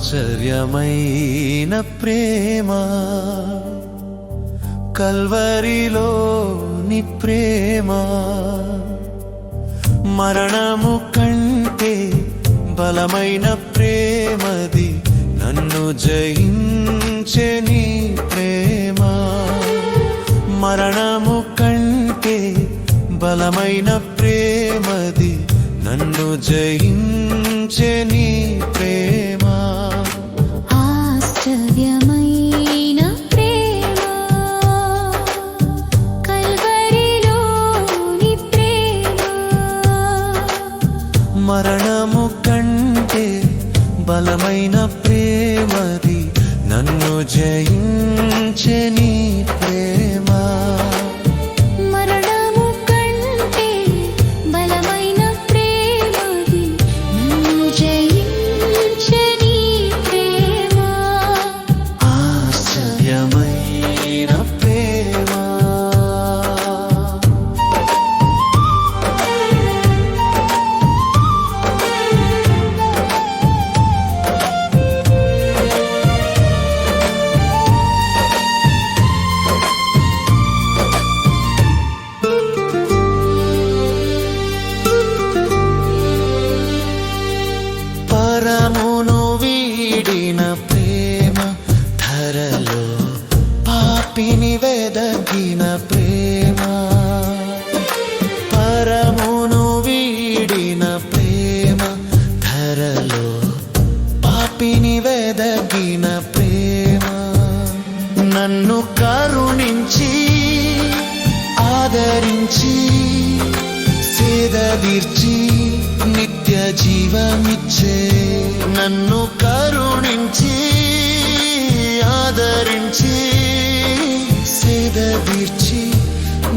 ఆశ్చర్యమైన ప్రేమ కల్వరిలోని ప్రేమ మరణము కంటే బలమైన ప్రేమది నన్ను జయించే నీ ప్రేమ మరణము కంటే బలమైన ప్రేమది నన్ను జయించే నీ ప్రేమ ఆశ్చర్యమైన ప్రేమ కల్వరిలోని ప్రేమ మరణము కంటే బలమైన ప్రేమది నన్ను జయించే నీ ప్రేమ మరణము కంటే బలమైన ప్రేమది నన్ను జయించే నీ ప్రేమ ఆశ్చర్యమైన ప్రేమ పరమును వీడిన ప్రేమ ధరలో పాపిని వెదకిన ప్రేమ పరమును వీడిన ప్రేమ ధరలో పాపిని వెదకిన ప్రేమ నన్ను కరుణించి ఆదరించి సేదదీర్చి నిత్య జీవమిచ్చే నన్ను కరుణించి ఆదరించి సేదదీర్చి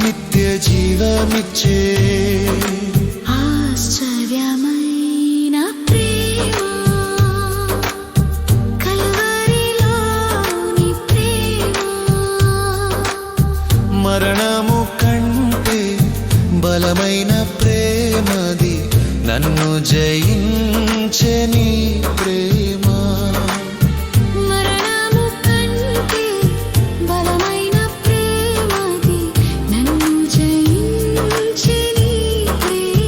నిత్య జీవమిచ్చే ఆశ్చర్యమైన ప్రేమ కల్వరిలోని ప్రేమ మరణము కంటే బలమైన ప్రేమది నన్ను జయించే నీ ప్రేమ మరణము కంటే బలమైన ప్రేమది నన్ను జయించే నీ ప్రేమ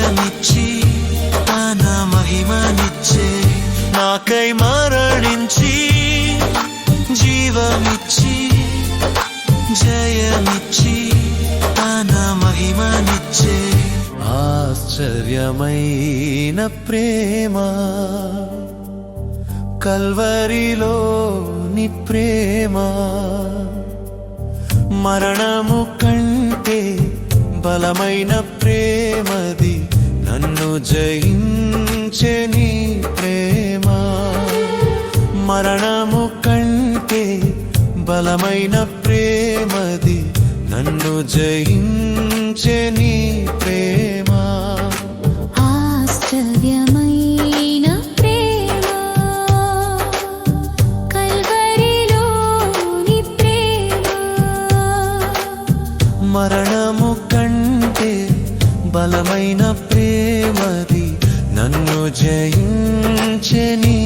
జయమిచ్చి తన మహిమనిచ్చే నాకై మరణించి జీవమిచ్చి జయమిచ్చి తన మహిమనిచ్చే ఆశ్చర్యమైన ప్రేమ కల్వరిలోని ప్రేమ మరణము కంటే బలమైన ప్రేమది నన్ను జయించే నీ ప్రేమ మరణము కంటే బలమైన ప్రేమది నన్ను జయించే నీ ప్రేమ ఆశ్చర్యమైన ప్రేమ కల్వరిలోని ప్రేమ మరణము కంటే బలమైన ప్రేమది నన్ను జయించే నీ